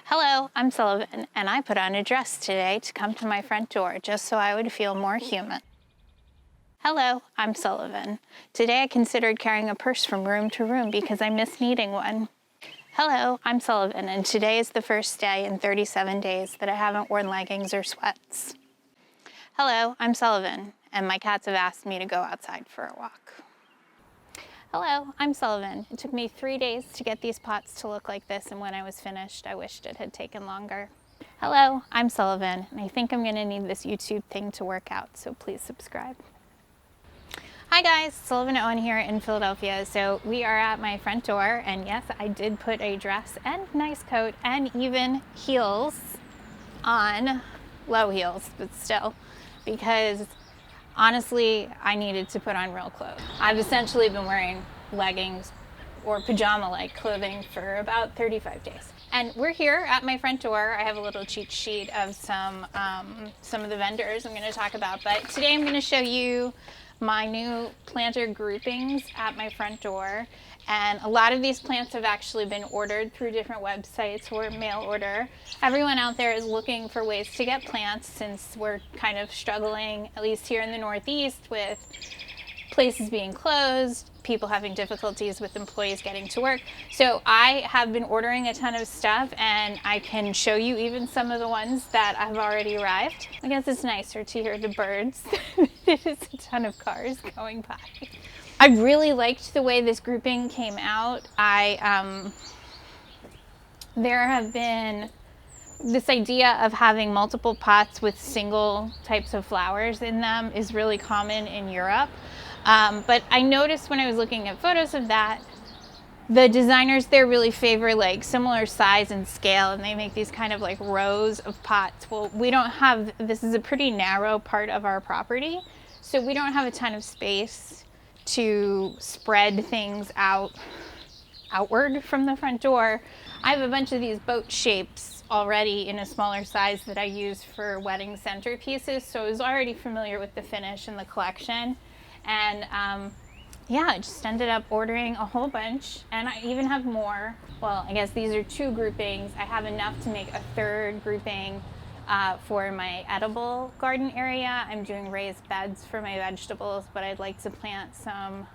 Hello, I'm Sullivan, and I put on a dress today to come to my front door just so I would feel more human. Hello, I'm Sullivan. Today I considered carrying a purse from room to room because I miss needing one. Hello, I'm Sullivan, and today is the first day in 37 days that I haven't worn leggings or sweats. Hello, I'm Sullivan, and my cats have asked me to go outside for a walk. Hello, I'm Sullivan. It took me 3 days to get these pots to look like this, and when I was finished, I wished it had taken longer. Hello, I'm Sullivan, and I think I'm gonna need this YouTube thing to work out, so please subscribe. Hi guys, Sullivan Owen here in Philadelphia. So we are at my front door, and yes, I did put a dress and nice coat and even heels on, low heels, but still, because honestly, I needed to put on real clothes. I've essentially been wearing leggings or pajama-like clothing for about 35 days. And we're here at my front door. I have a little cheat sheet of some of the vendors I'm going to talk about, but today I'm going to show you my new planter groupings at my front door. And a lot of these plants have actually been ordered through different websites or mail order. Everyone out there is looking for ways to get plants since we're kind of struggling, at least here in the Northeast, with places being closed, people having difficulties with employees getting to work. So I have been ordering a ton of stuff, and I can show you even some of the ones that have already arrived. I guess it's nicer to hear the birds. It is a ton of cars going by. I really liked the way this grouping came out. There have been this idea of having multiple pots with single types of flowers in them is really common in Europe. But I noticed when I was looking at photos of that, the designers there really favor like similar size and scale, and they make these kind of like rows of pots. Well, we don't have, this is a pretty narrow part of our property, so we don't have a ton of space to spread things outward from the front door. I have a bunch of these boat shapes already in a smaller size that I use for wedding centerpieces, so I was already familiar with the finish and the collection. And yeah, I just ended up ordering a whole bunch, and I even have more. Well, I guess these are 2 groupings. I have enough to make a 3rd grouping for my edible garden area. I'm doing raised beds for my vegetables, but I'd like to plant some,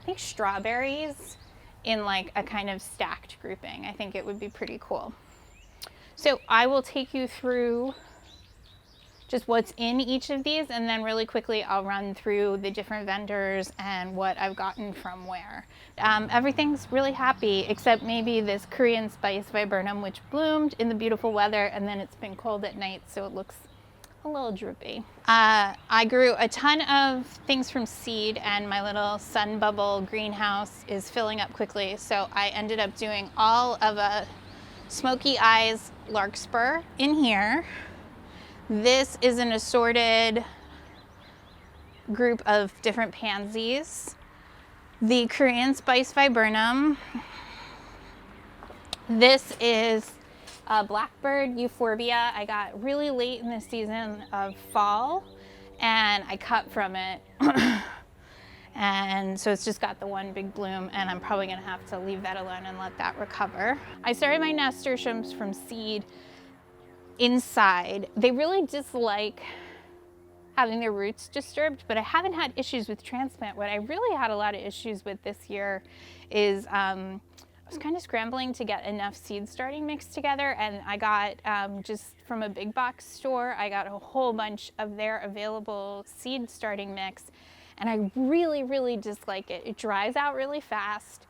I think, strawberries in like a kind of stacked grouping. I think it would be pretty cool. So I will take you through just what's in each of these, and then really quickly I'll run through the different vendors and what I've gotten from where. Everything's really happy except maybe this Korean spice viburnum, which bloomed in the beautiful weather, and then it's been cold at night, so it looks a little droopy. I grew a ton of things from seed, and my little sun bubble greenhouse is filling up quickly, so I ended up doing all of a smoky eyes larkspur in here. This is an assorted group of different pansies. The Korean spice viburnum. This is a blackbird euphorbia I got really late in the season of fall, and I cut from it. And so it's just got the one big bloom, and I'm probably gonna have to leave that alone and let that recover. I started my nasturtiums from seed inside. They really dislike having their roots disturbed, but I haven't had issues with transplant. What I really had a lot of issues with this year is I was kind of scrambling to get enough seed starting mix together, and I got just from a big box store, I got a whole bunch of their available seed starting mix, and I really dislike it. It dries out really fast,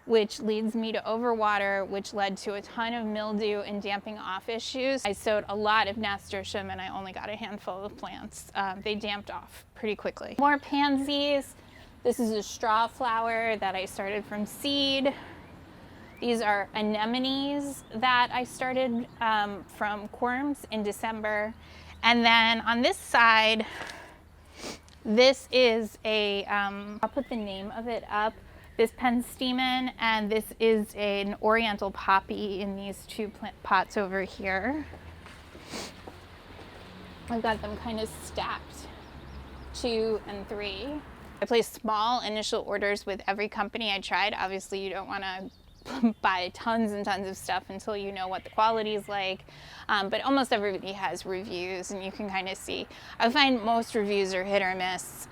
which leads me to overwater, which led to a ton of mildew and damping off issues. I sowed a lot of nasturtium, and I only got a handful of plants. They damped off pretty quickly. More pansies. This is a straw flower that I started from seed. These are anemones that I started from corms in December. And then on this side, this is a, I'll put the name of it up. This penstemon, and this is an oriental poppy in these 2 pots over here. I've got them kind of stacked 2 and 3. I placed small initial orders with every company I tried. Obviously you don't want to buy tons and tons of stuff until you know what the quality is like. But almost everybody has reviews, and you can kind of see. I find most reviews are hit or miss,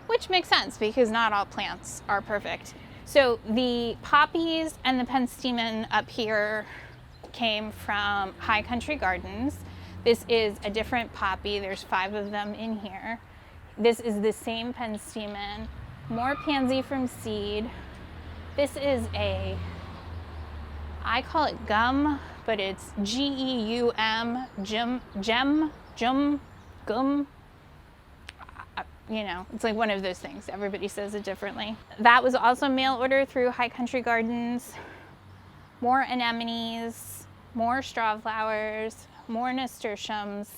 which makes sense because not all plants are perfect. So the poppies and the penstemon up here came from High Country Gardens. This is a different poppy. There's 5 of them in here. This is the same penstemon. More pansy from seed. This is I call it gum, but it's Geum, gum. You know, it's like one of those things. Everybody says it differently. That was also mail order through High Country Gardens. More anemones, more straw flowers, more nasturtiums.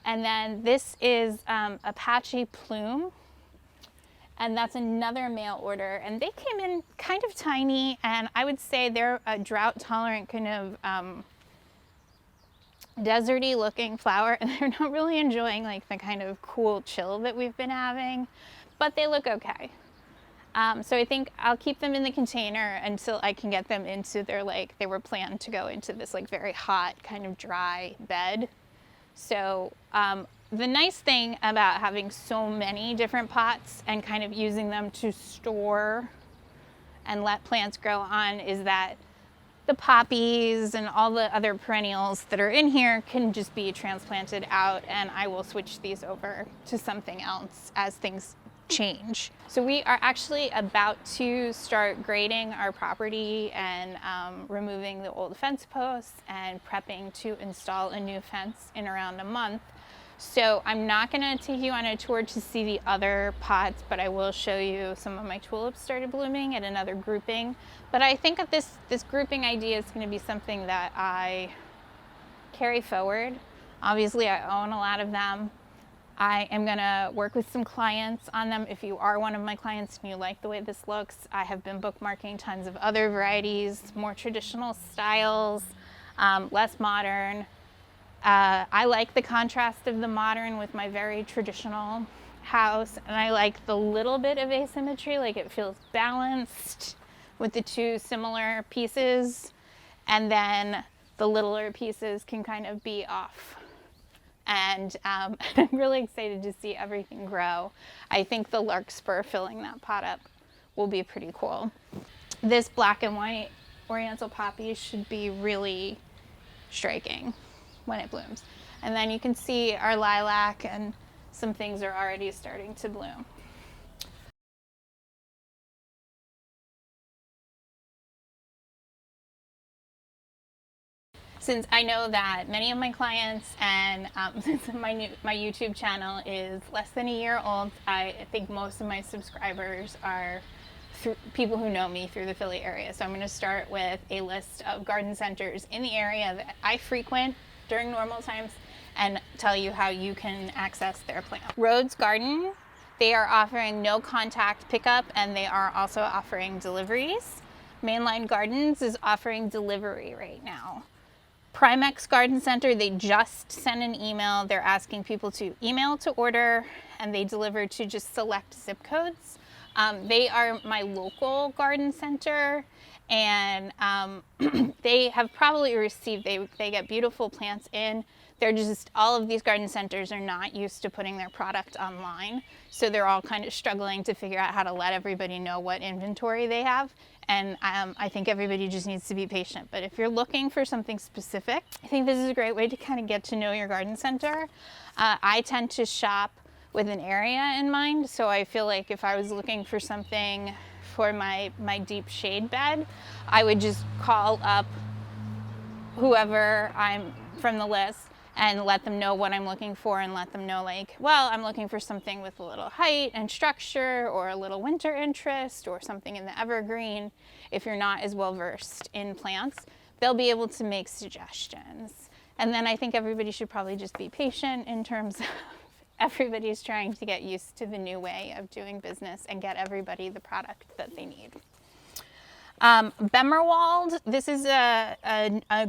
And then this is Apache Plume. And that's another mail order. And they came in kind of tiny, and I would say they're a drought tolerant kind of deserty looking flower, and they're not really enjoying like the kind of cool chill that we've been having, but they look okay. So I think I'll keep them in the container until I can get them into their, like, they were planned to go into this like very hot kind of dry bed. So the nice thing about having so many different pots and kind of using them to store and let plants grow on is that the poppies and all the other perennials that are in here can just be transplanted out, and I will switch these over to something else as things change. So we are actually about to start grading our property and removing the old fence posts and prepping to install a new fence in around a month. So I'm not going to take you on a tour to see the other pots, but I will show you some of my tulips started blooming at another grouping. But I think that this grouping idea is going to be something that I carry forward. Obviously, I own a lot of them. I am going to work with some clients on them. If you are one of my clients and you like the way this looks, I have been bookmarking tons of other varieties, more traditional styles, less modern. I like the contrast of the modern with my very traditional house, and I like the little bit of asymmetry, like it feels balanced with the two similar pieces, and then the littler pieces can kind of be off. And I'm really excited to see everything grow. I think the larkspur filling that pot up will be pretty cool. This black and white oriental poppy should be really striking when it blooms. And then you can see our lilac, and some things are already starting to bloom. Since I know that many of my clients and since my YouTube channel is less than a year old, I think most of my subscribers are people who know me through the Philly area. So I'm going to start with a list of garden centers in the area that I frequent during normal times and tell you how you can access their plant. Rhodes Garden, they are offering no contact pickup, and they are also offering deliveries. Mainline Gardens is offering delivery right now. Primax Garden Center, they just sent an email. They're asking people to email to order, and they deliver to just select zip codes. They are my local garden center, and they have probably received, they get beautiful plants in. They're just, all of these garden centers are not used to putting their product online, so they're all kind of struggling to figure out how to let everybody know what inventory they have. And I think everybody just needs to be patient. But if you're looking for something specific, I think this is a great way to kind of get to know your garden center. I tend to shop with an area in mind, so I feel like if I was looking for something for my deep shade bed, I would just call up whoever I'm from the list and let them know what I'm looking for, and let them know, like, well, I'm looking for something with a little height and structure, or a little winter interest, or something in the evergreen. If you're not as well versed in plants, they'll be able to make suggestions. And then I think everybody should probably just be patient in terms of everybody's trying to get used to the new way of doing business and get everybody the product that they need. Bermer Walled, this is a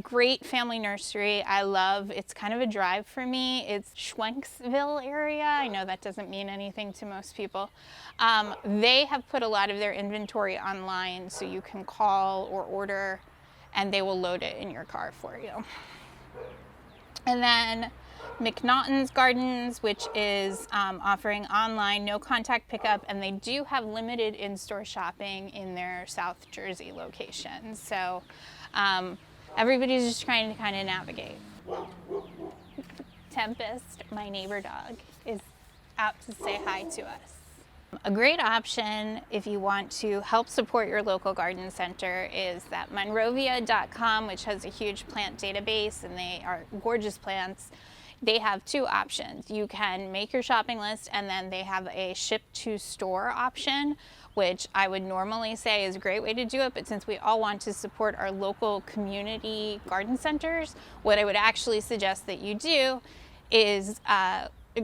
great family nursery. I love, it's kind of a drive for me. It's Schwenksville area. I know that doesn't mean anything to most people. They have put a lot of their inventory online, so you can call or order and they will load it in your car for you. And then McNaughtons Gardens, which is offering online no contact pickup, and they do have limited in-store shopping in their South Jersey location. So everybody's just trying to kind of navigate. Tempest, my neighbor dog, is out to say hi to us. A great option if you want to help support your local garden center is that Monrovia.com, which has a huge plant database and they are gorgeous plants. They have two options. You can make your shopping list, and then they have a ship to store option, which I would normally say is a great way to do it, but since we all want to support our local community garden centers, what I would actually suggest that you do is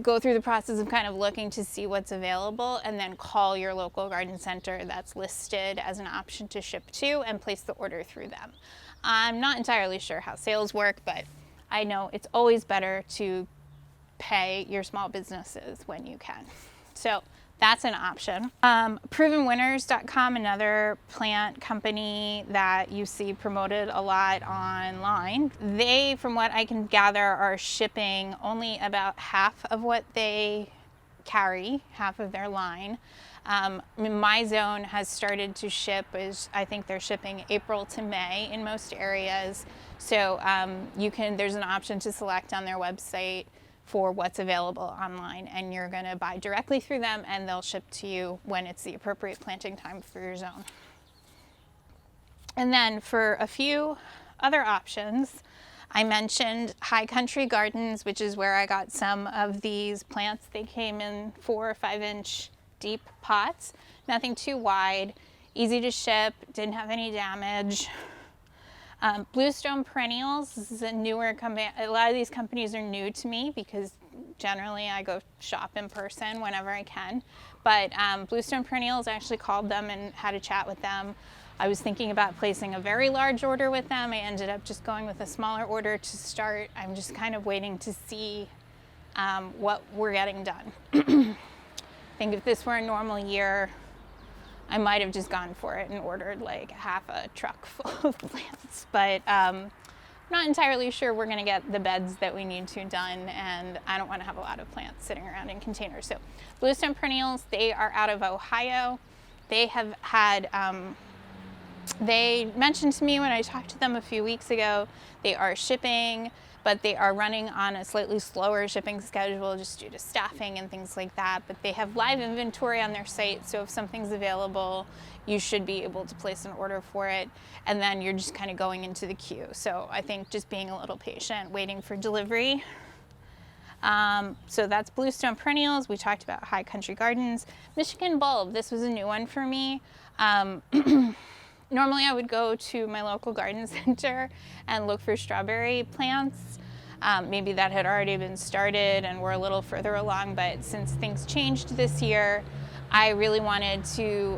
go through the process of kind of looking to see what's available and then call your local garden center that's listed as an option to ship to and place the order through them. I'm not entirely sure how sales work, but I know it's always better to pay your small businesses when you can. So that's an option. Provenwinners.com, another plant company that you see promoted a lot online. They, from what I can gather, are shipping only about half of what they carry, half of their line. My zone has started to ship, I think they're shipping April to May in most areas. So there's an option to select on their website for what's available online, and you're going to buy directly through them and they'll ship to you when it's the appropriate planting time for your zone. And then for a few other options, I mentioned High Country Gardens, which is where I got some of these plants. They came in 4 or 5 inch deep pots, nothing too wide, easy to ship, didn't have any damage. Bluestone Perennials, this is a newer company. A lot of these companies are new to me because generally I go shop in person whenever I can. But Bluestone Perennials, I actually called them and had a chat with them. I was thinking about placing a very large order with them. I ended up just going with a smaller order to start. I'm just kind of waiting to see what we're getting done. I think if this were a normal year, I might have just gone for it and ordered like half a truck full of plants, but I'm not entirely sure we're gonna get the beds that we need to done, and I don't wanna have a lot of plants sitting around in containers. So Bluestone Perennials, they are out of Ohio. They have had, they mentioned to me when I talked to them a few weeks ago, they are shipping, but they are running on a slightly slower shipping schedule just due to staffing and things like that. But they have live inventory on their site, so if something's available, you should be able to place an order for it, and then you're just kind of going into the queue. So I think just being a little patient, waiting for delivery. So that's Bluestone Perennials. We talked about High Country Gardens. Michigan Bulb, this was a new one for me. Normally I would go to my local garden center and look for strawberry plants. Maybe that had already been started and we're a little further along, but since things changed this year, I really wanted to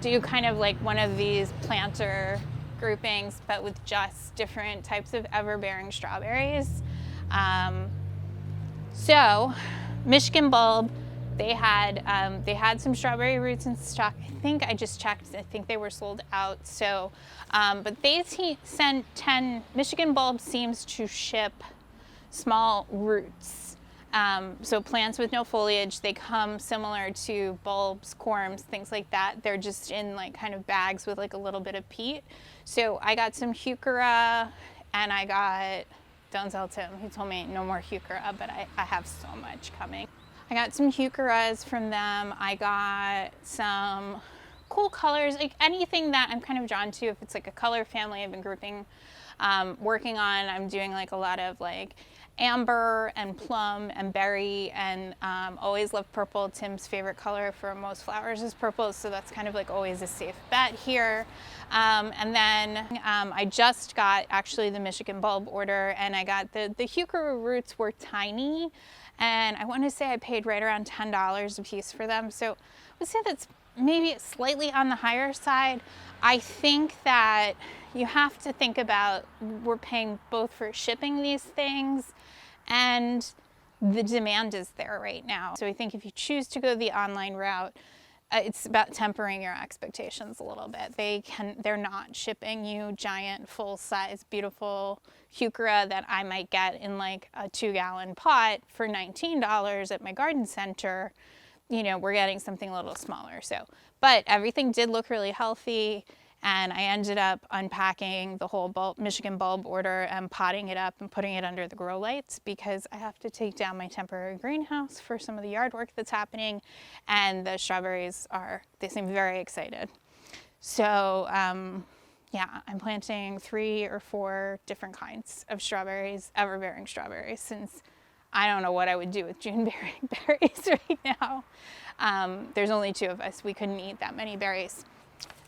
do kind of like one of these planter groupings, but with just different types of ever-bearing strawberries. So Michigan Bulb, they had some strawberry roots in stock. I think I just checked. I think they were sold out. So, but they sent 10. Michigan Bulb seems to ship small roots. So plants with no foliage. They come similar to bulbs, corms, things like that. They're just in like kind of bags with like a little bit of peat. So I got some heuchera, and I got. Don't tell Tim. He told me no more heuchera, but I have so much coming. I got some heucheras from them. I got some cool colors, like anything that I'm kind of drawn to. If it's like a color family I've been working on, I'm doing like a lot of like amber and plum and berry, and always love purple. Tim's favorite color for most flowers is purple, so that's kind of like always a safe bet here. And then I just got actually the Michigan Bulb order, and I got the heuchera roots were tiny, and I want to say I paid right around $10 a piece for them. So I would say that's maybe slightly on the higher side. I think that you have to think about, we're paying both for shipping these things and the demand is there right now. So I think if you choose to go the online route, it's about tempering your expectations a little bit. They're not shipping you giant, full-size, beautiful heuchera that I might get in like a 2-gallon pot for $19 at my garden center. You know, we're getting something a little smaller. So, but everything did look really healthy, and I ended up unpacking the whole Michigan bulb order and potting it up and putting it under the grow lights because I have to take down my temporary greenhouse for some of the yard work that's happening, and the strawberries they seem very excited. So yeah, I'm planting 3 or 4 different kinds of strawberries, ever-bearing strawberries, since I don't know what I would do with June-bearing berries right now. There's only 2 of us. We couldn't eat that many berries.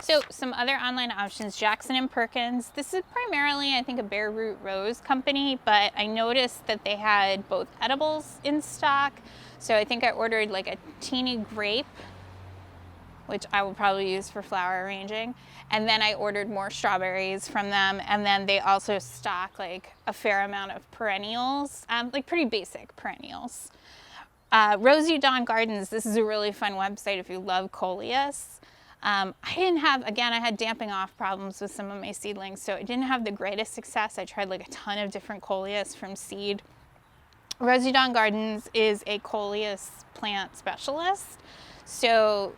So some other online options, Jackson and Perkins. This is primarily, I think, a bare root rose company, but I noticed that they had both edibles in stock. So I think I ordered like a teeny grape, which I will probably use for flower arranging. And then I ordered more strawberries from them. And then they also stock like a fair amount of perennials, like pretty basic perennials. Rosie Don Gardens, this is a really fun website if you love coleus. I had damping off problems with some of my seedlings, so I didn't have the greatest success. I tried like a ton of different coleus from seed. Rosie Don Gardens is a coleus plant specialist. So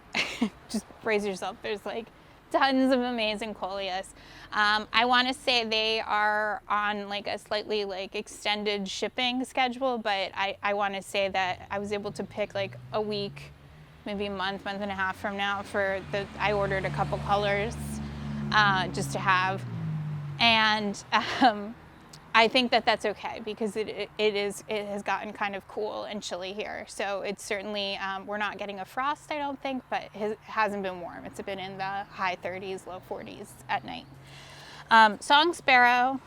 just brace yourself. There's like tons of amazing coleus. I want to say they are on like a slightly like extended shipping schedule, but I want to say that I was able to pick like a week, maybe a month and a half from now I ordered a couple colors just to have. And I think that that's okay because it has gotten kind of cool and chilly here. So it's certainly, we're not getting a frost, I don't think, but it hasn't been warm. It's been in the high 30s, low 40s at night. Song Sparrow.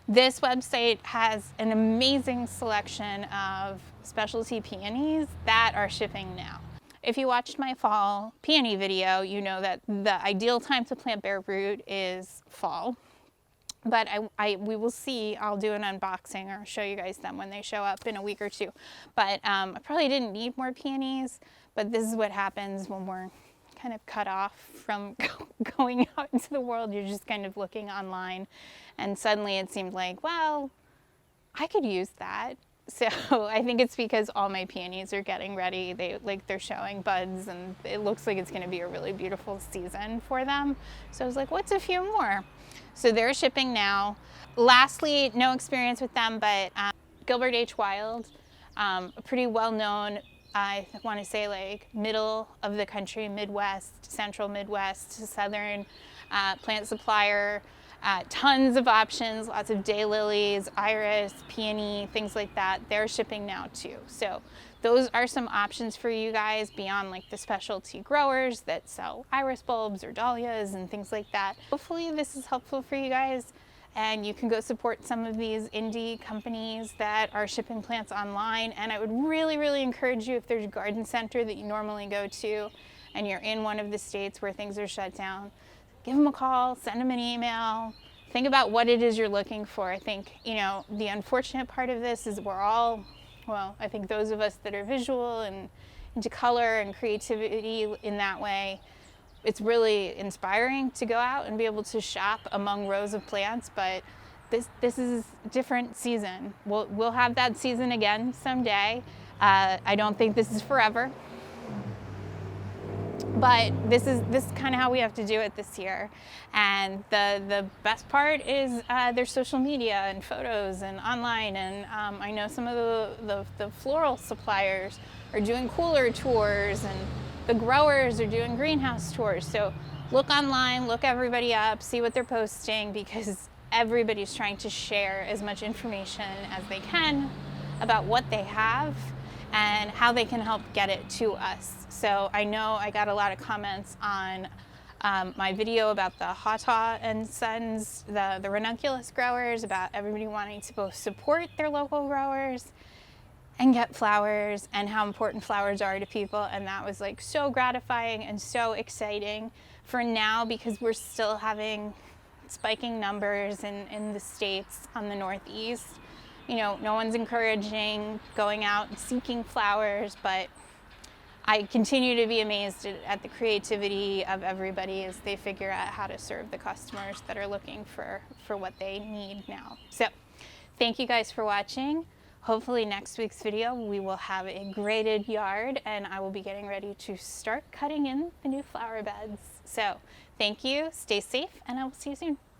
This website has an amazing selection of specialty peonies that are shipping now. If you watched my fall peony video, you know that the ideal time to plant bare root is fall. But we will see. I'll do an unboxing or show you guys them when they show up in a week or 2. But I probably didn't need more peonies, but this is what happens when we're kind of cut off from going out into the world. You're just kind of looking online, and suddenly it seemed like, well, I could use that. So I think it's because all my peonies are getting ready. They're showing buds, and it looks like it's going to be a really beautiful season for them. So I was like, what's a few more? So they're shipping now. Lastly, no experience with them, but Gilbert H. Wild, a pretty well-known, I want to say like middle of the country, Midwest, central Midwest, southern plant supplier. Tons of options, lots of daylilies, iris, peony, things like that. They're shipping now too. So those are some options for you guys beyond like the specialty growers that sell iris bulbs or dahlias and things like that. Hopefully this is helpful for you guys and you can go support some of these indie companies that are shipping plants online. And I would really, really encourage you, if there's a garden center that you normally go to and you're in one of the states where things are shut down, give them a call, send them an email, think about what it is you're looking for. I think, you know, the unfortunate part of this is I think those of us that are visual and into color and creativity in that way, it's really inspiring to go out and be able to shop among rows of plants, but this is a different season. We'll have that season again someday. I don't think this is forever. But this is kind of how we have to do it this year. And the best part is there's social media and photos and online. And I know some of the floral suppliers are doing cooler tours and the growers are doing greenhouse tours. So look online, look everybody up, see what they're posting, because everybody's trying to share as much information as they can about what they have and how they can help get it to us. So I know I got a lot of comments on my video about the Hata and Sons, the ranunculus growers, about everybody wanting to both support their local growers and get flowers and how important flowers are to people. And that was like so gratifying and so exciting for now, because we're still having spiking numbers in the States on the Northeast. You know, no one's encouraging going out and seeking flowers, but I continue to be amazed at the creativity of everybody as they figure out how to serve the customers that are looking for what they need now. So thank you guys for watching. Hopefully next week's video we will have a graded yard and I will be getting ready to start cutting in the new flower beds. So thank you, stay safe, and I will see you soon.